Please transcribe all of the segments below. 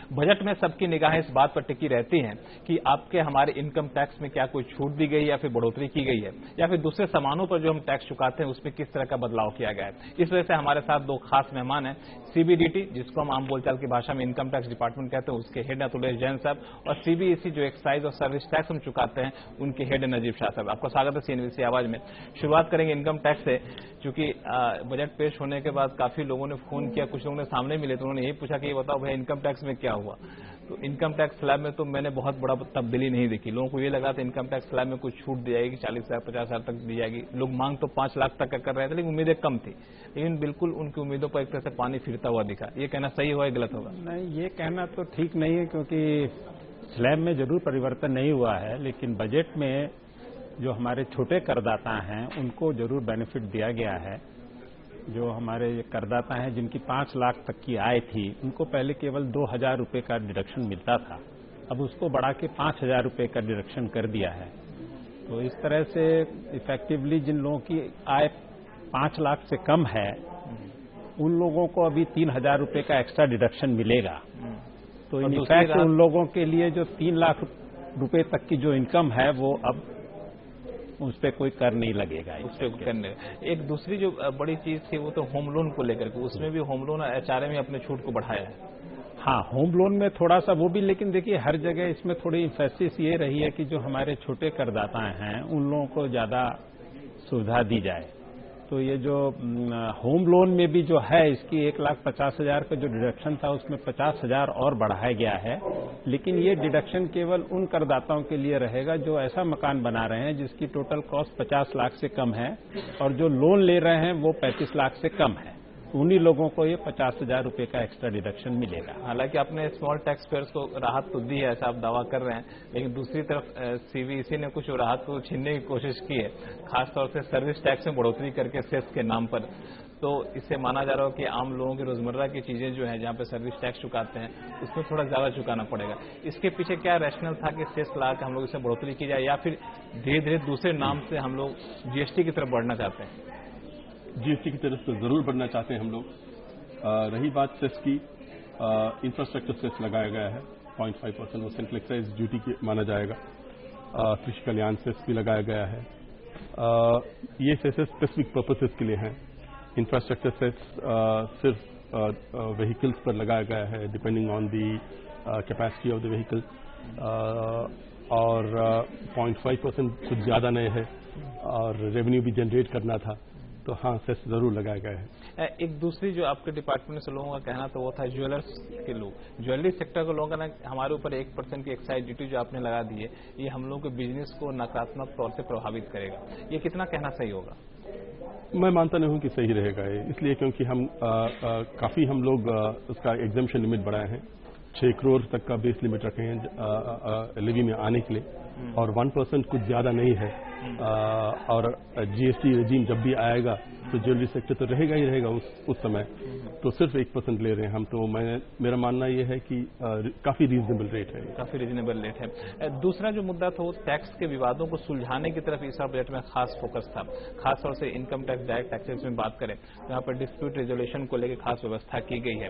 Budget में सबकी निगाहें इस बात पर टिकी रहती हैं कि आपके हमारे इनकम टैक्स में क्या कोई छूट दी गई या फिर बढ़ोतरी की गई है, या फिर दूसरे सामानों पर जो हम टैक्स चुकाते हैं उसमें किस तरह का बदलाव किया गया है। इस वजह से हमारे साथ दो खास मेहमान हैं, सीबीडीटी जिसको हम आम बोलचाल की भाषा में इनकम टैक्स डिपार्टमेंट कहते हैं, उसके हेड अतुलेश जैन साहब, और सीबीएसई जो एक्साइज और सर्विस टैक्स हम चुकाते हैं उनके हेड नजीब शाह साहब। आपका स्वागत है सीएनबीसी आवाज में। शुरुआत करेंगे इनकम टैक्स से, क्योंकि बजट पेश होने के बाद काफी लोगों ने फोन किया, कुछ लोगों ने सामने मिले तो उन्होंने यही पूछा कि ये बताओ भाई इनकम टैक्स में क्या हुआ। तो इनकम टैक्स स्लैब में तो मैंने बहुत बड़ा तब्दीली नहीं देखी। लोगों को ये लगा था इनकम टैक्स स्लैब में कुछ छूट दी जाएगी, 40,000 50,000 तक दी जाएगी। लोग मांग तो 5 लाख तक का कर रहे थे, लेकिन उम्मीदें कम थी। लेकिन बिल्कुल उनकी उम्मीदों पर एक तरह से पानी फिरता हुआ दिखा। ये कहना सही हुआ या गलत होगा? नहीं, ये कहना तो ठीक नहीं है, क्योंकि स्लैब में जरूर परिवर्तन नहीं हुआ है, लेकिन बजट में जो हमारे छोटे करदाता हैं उनको जरूर बेनिफिट दिया गया है। जो हमारे करदाता हैं जिनकी 5 लाख तक की आय थी, उनको पहले केवल 2,000 रुपये का डिडक्शन मिलता था, अब उसको बढ़ा के 5,000 रुपये का डिडक्शन कर दिया है। तो इस तरह से इफेक्टिवली जिन लोगों की आय 5 लाख से कम है उन लोगों को अभी 3,000 रुपये का एक्स्ट्रा डिडक्शन मिलेगा। तो इनफैक्ट उन लोगों के लिए जो 3 लाख रुपए तक की जो इनकम है वो अब उस पर कोई कर नहीं लगेगा। उस पर करने एक दूसरी जो बड़ी चीज थी वो तो होम लोन को लेकर के, उसमें भी होम लोन एचआरए में अपने छूट को बढ़ाया है। हाँ, होम लोन में थोड़ा सा वो भी, लेकिन देखिए हर जगह इसमें थोड़ी इम्फेसिस ये रही है कि जो हमारे छोटे करदाता हैं उन लोगों को ज्यादा सुविधा दी जाए। तो ये जो होम लोन में भी जो है इसकी 1,50,000 का जो डिडक्शन था उसमें 50,000 और बढ़ाया गया है, लेकिन ये डिडक्शन केवल उन करदाताओं के लिए रहेगा जो ऐसा मकान बना रहे हैं जिसकी टोटल कॉस्ट 50 लाख से कम है, और जो लोन ले रहे हैं वो 35 लाख से कम है। उन्हीं लोगों को ये 50,000 रुपये का एक्स्ट्रा डिडक्शन मिलेगा। हालांकि आपने स्मॉल टैक्स पेयर्स को राहत तो दी है, ऐसा आप दावा कर रहे हैं, लेकिन दूसरी तरफ सीबीएसई ने कुछ राहत को छीनने की कोशिश की है, खासतौर से सर्विस टैक्स में बढ़ोतरी करके सेस के नाम पर। तो इससे माना जा रहा हो कि आम लोगों की रोजमर्रा की चीजें जो है जहां पे सर्विस टैक्स चुकाते हैं उसमें थोड़ा ज्यादा चुकाना पड़ेगा। इसके पीछे क्या रैशनल था कि सेस ला के हम लोग इसमें बढ़ोतरी की जाए, या फिर धीरे धीरे दूसरे नाम से हम लोग जीएसटी की तरफ बढ़ना चाहते हैं? जीएसटी की तरफ तो जरूर बढ़ना चाहते हैं हम लोग। रही बात सेस की, इंफ्रास्ट्रक्चर सेस लगाया गया है 0.5%, वो सेंट्रल एक्साइज ड्यूटी की माना जाएगा। कृषि कल्याण सेस भी लगाया गया है। ये सेसेस स्पेसिफिक पर्पसेस के लिए हैं। इंफ्रास्ट्रक्चर सेस सिर्फ व्हीकल्स पर लगाया गया है, depending on the capacity of the vehicle, और 0.5% कुछ ज्यादा नहीं है, और रेवेन्यू भी जनरेट करना था, तो हाँ सेस जरूर लगाया गया है। एक दूसरी जो आपके डिपार्टमेंट से लोगों का कहना तो वो था ज्वेलर्स के लोग, ज्वेलरी सेक्टर के लोगों का ना, हमारे ऊपर 1% की एक्साइज ड्यूटी जो आपने लगा दी है ये हम लोगों के बिजनेस को नकारात्मक तौर से प्रभावित करेगा। ये कितना कहना सही होगा? मैं मानता नहीं हूं कि सही रहेगा ये, इसलिए क्योंकि हम काफी हम लोग उसका एग्जाम्पशन लिमिट बढ़ाए हैं। 6 करोड़ तक का बेस लिमिट रखे हैं लेवी में आने के लिए, और 1% कुछ ज्यादा नहीं है। और जीएसटी रेजिम जब भी आएगा तो ज्वेलरी सेक्टर तो रहेगा ही रहेगा उस समय, तो सिर्फ 1% ले रहे हैं हम। तो मेरा मानना यह है कि काफी रीजनेबल रेट है। काफी रीजनेबल रेट है। दूसरा जो मुद्दा था वो टैक्स के विवादों को सुलझाने की तरफ इस बजट में खास फोकस था। खासतौर से इनकम टैक्स डायरेक्ट टैक्सेस में बात करें तो यहाँ पर डिस्प्यूट रेजोल्यूशन को लेकर खास व्यवस्था की गई है।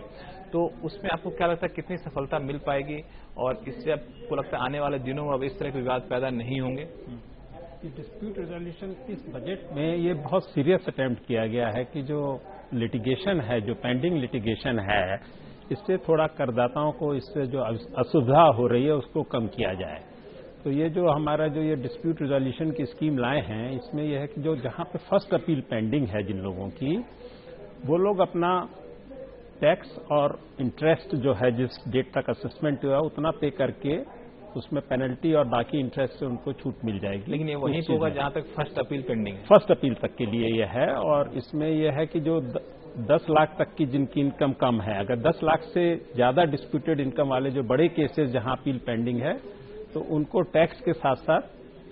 तो उसमें आपको क्या लगता है कितनी सफलता मिल पाएगी, और इससे आपको लगता है आने वाले दिनों में अब इस तरह के विवाद पैदा नहीं होंगे? डिस्प्यूट रेजोल्यूशन इस बजट में ये बहुत सीरियस अटेम्प्ट किया गया है कि जो लिटिगेशन है, जो पेंडिंग लिटिगेशन है, इससे थोड़ा करदाताओं को इससे जो असुविधा हो रही है उसको कम किया जाए। तो ये जो हमारा जो ये डिस्प्यूट रेजोल्यूशन की स्कीम लाए हैं, इसमें यह है कि जो जहां पे फर्स्ट अपील पेंडिंग है जिन लोगों की, वो लोग अपना टैक्स और इंटरेस्ट जो है जिस डेट तक असेसमेंट हुआ उतना पे करके उसमें पेनल्टी और बाकी इंटरेस्ट से उनको छूट मिल जाएगी। लेकिन ये वहीं होगा जहां तक फर्स्ट अपील पेंडिंग है। फर्स्ट अपील तक के लिए यह है, और इसमें यह है कि जो 10 लाख तक की जिनकी इनकम कम है, अगर 10 लाख से ज्यादा डिस्प्यूटेड इनकम वाले जो बड़े केसेस जहां अपील पेंडिंग है, तो उनको टैक्स के साथ साथ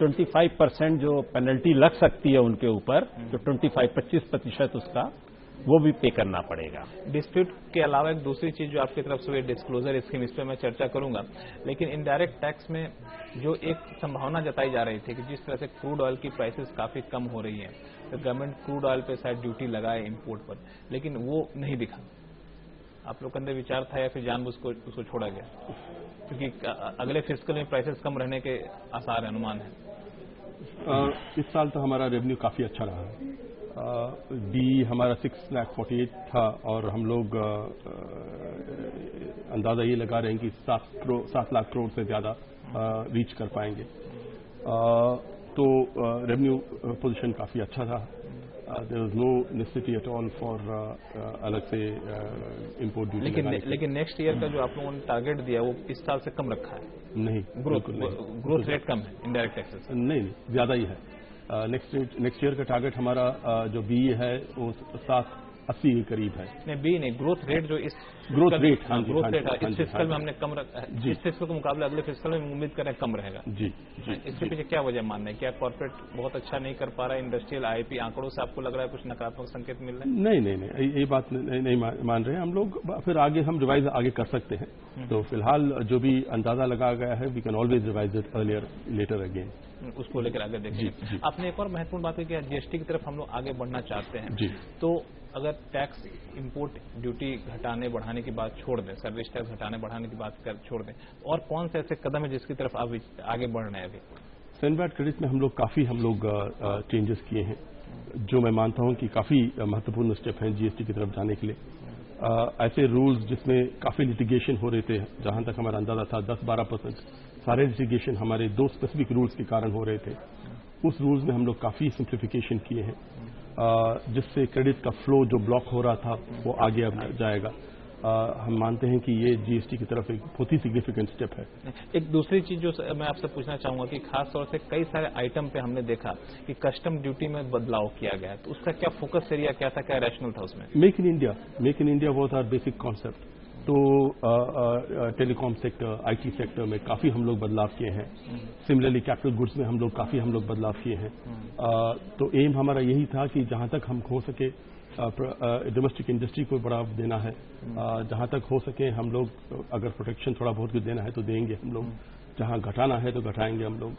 25% जो पेनल्टी लग सकती है उनके ऊपर, जो 25% उसका वो भी पे करना पड़ेगा। डिस्प्यूट के अलावा एक दूसरी चीज जो आपकी तरफ से डिस्क्लोजर स्कीम, इस पर मैं चर्चा करूंगा, लेकिन इनडायरेक्ट टैक्स में जो एक संभावना जताई जा रही थी कि जिस तरह से क्रूड ऑयल की प्राइसेस काफी कम हो रही है तो गवर्नमेंट क्रूड ऑयल पे शायद ड्यूटी लगाए इंपोर्ट पर, लेकिन वो नहीं दिखा। आप लोग के अंदर विचार था या फिर जानबूझ को उसको छोड़ा गया? क्योंकि अगले फिस्कल में प्राइसेस कम रहने के आसार अनुमान है। इस साल तो हमारा रेवेन्यू काफी अच्छा रहा है। डी हमारा 6,48,00,000 था और हम लोग अंदाजा ये लगा रहे हैं कि 7 लाख करोड़ से ज्यादा रीच कर पाएंगे। तो रेवेन्यू पोजीशन काफी अच्छा था। There was no necessity at all for अलग से इंपोर्ट ड्यूटी। लेकिन नेक्स्ट ईयर का जो आप लोगों ने टारगेट दिया वो इस साल से कम रखा है? नहीं, ग्रोथ रेट कम है इनडायरेक्ट टैक्सेस? नहीं, ज्यादा ही है। नेक्स्ट ईयर का टारगेट हमारा जो बीई है वो 780 के करीब है। नहीं, बी नहीं, ग्रोथ रेट जो इस ग्रोथ रेट, हाँ जी, ग्रोथ हाँ रेट जी, इस फिस्कल में हमने कम रखा है। इस फिस्कल के मुकाबले अगले फिस्कल में उम्मीद कर रहे हैं कम रहेगा। जी जी। इसके पीछे क्या वजह मानना है? क्या कॉर्पोरेट बहुत अच्छा नहीं कर पा रहा है? इंडस्ट्रियल आईपी आंकड़ों से आपको लग रहा है कुछ नकारात्मक संकेत मिल रहे हैं? नहीं, ये बात नहीं मान रहे हैं हम लोग। फिर आगे हम रिवाइज आगे कर सकते हैं। तो फिलहाल जो भी अंदाजा लगाया गया है we can always revise it earlier later again. उसको लेकर आगे देखेंगे। आपने एक और महत्वपूर्ण बात की जीएसटी की तरफ हम लोग आगे बढ़ना चाहते हैं। जी। तो अगर टैक्स इंपोर्ट ड्यूटी घटाने बढ़ाने की बात छोड़ दें, सर्विस टैक्स घटाने बढ़ाने की बात छोड़ दें, और कौन से ऐसे कदम है जिसकी तरफ आप आगे बढ़ रहे हैं? अभी सेनबैट क्रेडिट में हम लोग काफी चेंजेस किए हैं, जो मैं मानता हूं कि काफी महत्वपूर्ण स्टेप हैं जीएसटी की तरफ जाने के लिए। ऐसे रूल्स जिसमें काफी लिटिगेशन हो रहे थे, जहां तक हमारा अंदाजा था 10-12% सारे लिटिगेशन हमारे 2 स्पेसिफिक रूल्स के कारण हो रहे थे। उस रूल्स में हम लोग काफी सिंप्लीफिकेशन किए हैं, जिससे क्रेडिट का फ्लो जो ब्लॉक हो रहा था वो आगे अब जाएगा। हम मानते हैं कि ये जीएसटी की तरफ एक बहुत ही सिग्निफिकेंट स्टेप है। एक दूसरी चीज जो मैं आपसे पूछना चाहूंगा कि खास तौर से कई सारे आइटम पे हमने देखा कि कस्टम ड्यूटी में बदलाव किया गया है, तो उसका क्या फोकस एरिया क्या था, क्या रैशनल था उसमें? Make in India was our basic concept. तो टेलीकॉम सेक्टर, आईटी सेक्टर में काफी हम लोग बदलाव किए हैं। सिमिलरली कैपिटल गुड्स में हम लोग काफी बदलाव किए हैं। तो एम हमारा यही था कि जहां तक हम हो सके डोमेस्टिक इंडस्ट्री को बढ़ावा देना है, जहां तक हो सके हम लोग अगर प्रोटेक्शन थोड़ा बहुत कुछ देना है तो देंगे हम लोग, जहां घटाना है तो घटाएंगे हम लोग।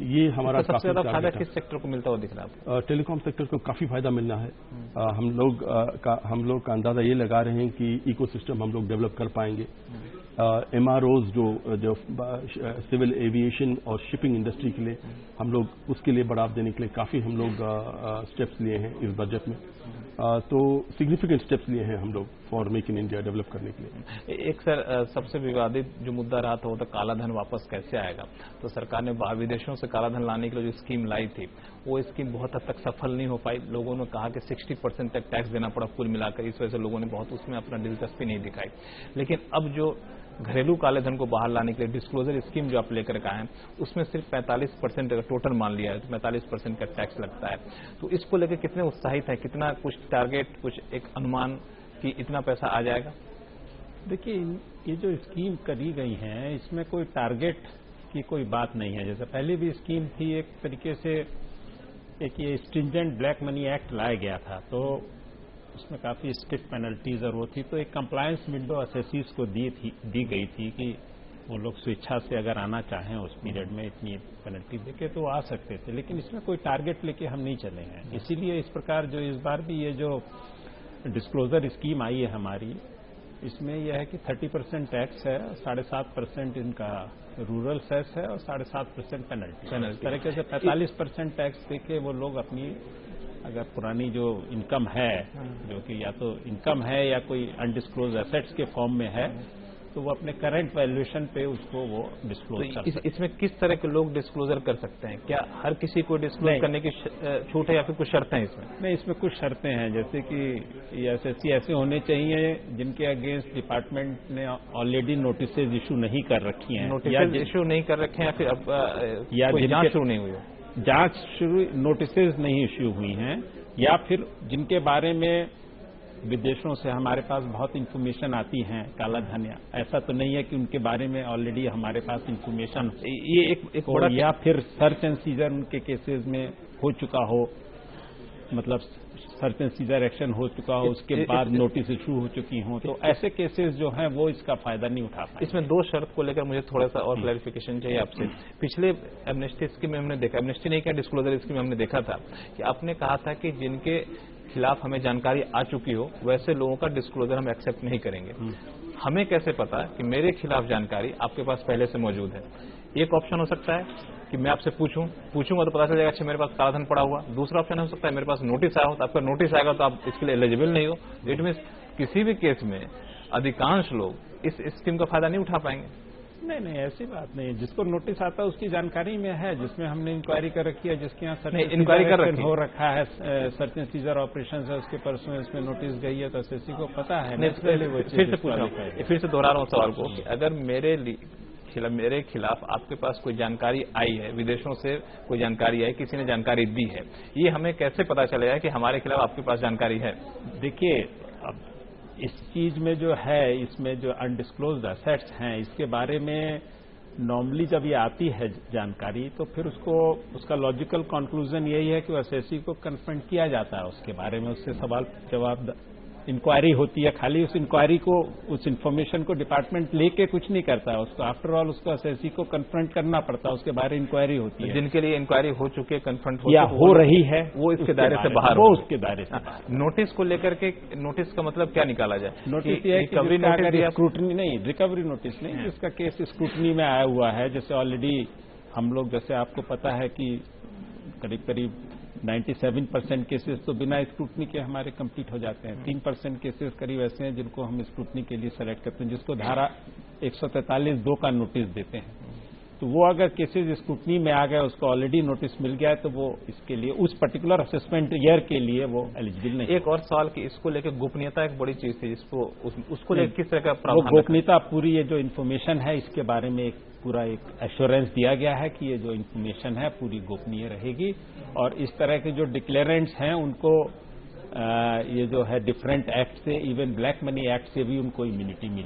ये हमारा सबसे ज्यादा फायदा किस सेक्टर को मिलता हुआ दिख रहा है? टेलीकॉम सेक्टर को काफी फायदा मिलना है। हम लोग का अंदाजा ये लगा रहे हैं कि इकोसिस्टम हम लोग डेवलप कर पाएंगे। एमआरओज जो सिविल एविएशन और शिपिंग इंडस्ट्री के लिए हम लोग उसके लिए बढ़ावा देने के लिए काफी हम लोग स्टेप्स लिए हैं इस बजट में। तो सिग्निफिकेंट स्टेप्स लिए हैं हम लोग for make in India develop करने के लिए। एक सर सबसे विवादित जो मुद्दा रहा था वो तो काला धन वापस कैसे आएगा। तो सरकार ने बाहर विदेशों से काला धन लाने के लिए जो स्कीम लाई थी वो स्कीम बहुत हद तक सफल नहीं हो पाई। लोगों ने कहा कि 60% तक टैक्स देना पड़ा कुल मिलाकर, इस वजह से लोगों ने बहुत उसमें अपना दिलचस्पी नहीं दिखाई। लेकिन अब जो घरेलू काले धन को बाहर लाने के लिए डिस्क्लोजर स्कीम जो आप लेकर के आए हैं उसमें सिर्फ 45% अगर टोटल मान लिया है तो 45% का टैक्स लगता है। तो इसको लेकर कितने उत्साहित है, कितना कुछ टारगेट, कुछ एक अनुमान कि इतना पैसा आ जाएगा? देखिए, ये जो स्कीम करी गई है इसमें कोई टारगेट की कोई बात नहीं है। जैसे पहले भी स्कीम थी, एक तरीके से एक ये स्ट्रिंजेंट ब्लैक मनी एक्ट लाया गया था, तो उसमें काफी स्ट्रिक्ट पेनल्टीज और वो थी, तो एक कंप्लायंस विंडो असेसीज को दी गई थी कि वो लोग स्वेच्छा से अगर आना चाहें उस पीरियड में इतनी पेनल्टी देके तो आ सकते थे। लेकिन इसमें कोई टारगेट लेके हम नहीं चले हैं। इसीलिए इस प्रकार जो इस बार भी ये जो डिस्क्लोजर स्कीम आई है हमारी, इसमें यह है कि 30% टैक्स है, 7.5% इनका रूरल सेस है और 7.5% पेनल्टी। इस तरीके से 45% टैक्स देके वो लोग अपनी अगर पुरानी जो इनकम है, जो कि या तो इनकम है या कोई अनडिस्क्लोज एसेट्स के फॉर्म में है, तो वो अपने करंट वैल्यूएशन पे उसको वो डिस्क्लोज कर सकते हैं। इसमें किस तरह के लोग डिस्क्लोजर कर सकते हैं? क्या हर किसी को डिस्क्लोज करने की छूट है या फिर कुछ शर्तें हैं इसमें? नहीं, इसमें कुछ शर्तें हैं, जैसे कि ये एसएससी ऐसे होने चाहिए जिनके अगेंस्ट डिपार्टमेंट ने ऑलरेडी नोटिसेज इशू नहीं कर रखी हैं, नोटिसेज इशू नहीं कर रखे हैं, या फिर जांच शुरू नहीं हुई है, जांच शुरू नोटिसेज नहीं इश्यू हुई हैं, या फिर जिनके बारे में विदेशों से हमारे पास बहुत इंफॉर्मेशन आती है काला धन, ऐसा तो नहीं है कि उनके बारे में ऑलरेडी हमारे पास इंफॉर्मेशन ये एक बड़ा, या फिर सर्च एंड सीजर उनके केसेस में हो चुका हो, मतलब सर्च एंड सीजर एक्शन हो चुका हो, उसके बाद नोटिस इशू हो चुकी हो, तो ऐसे केसेस जो हैं वो इसका फायदा नहीं उठा पाए। इसमें 2 शर्त को लेकर मुझे थोड़ा सा और क्लैरिफिकेशन चाहिए आपसे। पिछले एमनेस्टी स्कीम में हमने देखा, एमनेस्टी नहीं क्या डिस्क्लोजर स्कीम में हमने देखा था कि आपने कहा था कि जिनके खिलाफ हमें जानकारी आ चुकी हो, वैसे लोगों का डिस्क्लोजर हम एक्सेप्ट नहीं करेंगे। हमें कैसे पता कि मेरे खिलाफ जानकारी आपके पास पहले से मौजूद है? एक ऑप्शन हो सकता है कि मैं आपसे पूछूंगा तो पता चल जाएगा अच्छा मेरे पास कालाधन पड़ा हुआ। दूसरा ऑप्शन हो सकता है मेरे पास नोटिस आया हो, तो आपका नोटिस आएगा तो आप इसके लिए एलिजिबल नहीं हो। इट मीन्स किसी भी केस में अधिकांश लोग इस स्कीम का फायदा नहीं उठा पाएंगे। नहीं, ऐसी बात नहीं है। जिसको नोटिस आता है उसकी जानकारी में है, जिसमें हमने इंक्वायरी कर रखी है, जिसके यहाँ इंक्वायरी कर रखी हो रखा है, सर्च एंड सीजर ऑपरेशन है, उसके परसों इसमें नोटिस गई है, तो एसएससी को पता है। फिर से पूछ रहा हूँ, फिर से दोहरा रहा हूँ सवाल को कि अगर मेरे खिलाफ आपके पास कोई जानकारी आई है, विदेशों से कोई जानकारी आई, किसी ने जानकारी दी है, ये हमें कैसे पता चलेगा कि हमारे खिलाफ आपके पास जानकारी है? देखिए, अब इस चीज में जो है, इसमें जो अनडिस्क्लोज्ड एसेट्स हैं, इसके बारे में नॉर्मली जब ये आती है जानकारी, तो फिर उसका लॉजिकल कंक्लूजन यही है कि एसएससी को कन्फ्रंट किया जाता है उसके बारे में, उससे सवाल जवाब इंक्वायरी होती है। खाली उस इंक्वायरी को, उस इंफॉर्मेशन को डिपार्टमेंट लेके कुछ नहीं करता है, उसको आफ्टर ऑल उसको एसएससी को कन्फ्रंट करना पड़ता है, उसके बारे में इंक्वायरी होती है। जिनके लिए इंक्वायरी हो चुकी है, कन्फ्रंट हो रही है, वो इसके दायरे से बाहर, वो उसके दायरे से। नोटिस को लेकर के, नोटिस का मतलब क्या निकाला जाए? नोटिस ये है कि स्क्रूटनी नहीं, रिकवरी नोटिस नहीं, जिसका केस स्क्रूटनी में आया हुआ है। जैसे ऑलरेडी हम लोग, जैसे आपको पता है कि करीब 97% केसेस तो बिना स्क्रूटनी के हमारे कंप्लीट हो जाते हैं। 3% केसेस करीब ऐसे हैं जिनको हम स्क्रूटनी के लिए सेलेक्ट करते हैं, जिसको धारा 143(2) का नोटिस देते हैं। तो वो अगर केसेस स्क्रूटनी में आ गए, उसको ऑलरेडी नोटिस मिल गया है, तो वो इसके लिए, उस पर्टिकुलर असेसमेंट ईयर के लिए वो एलिजिबल नहीं। एक और सवाल कि इसको लेकर गोपनीयता एक बड़ी चीज थी, उसको लेकर किस तरह का प्रावधान? गोपनीयता, पूरी ये जो इन्फॉर्मेशन है इसके बारे में पूरा एक एश्योरेंस दिया गया है कि ये जो इन्फॉर्मेशन है पूरी गोपनीय रहेगी, और इस तरह के जो डिक्लेरेंट्स हैं उनको ये जो है डिफरेंट एक्ट से, इवन ब्लैक मनी एक्ट से भी उनको इम्यूनिटी मिली।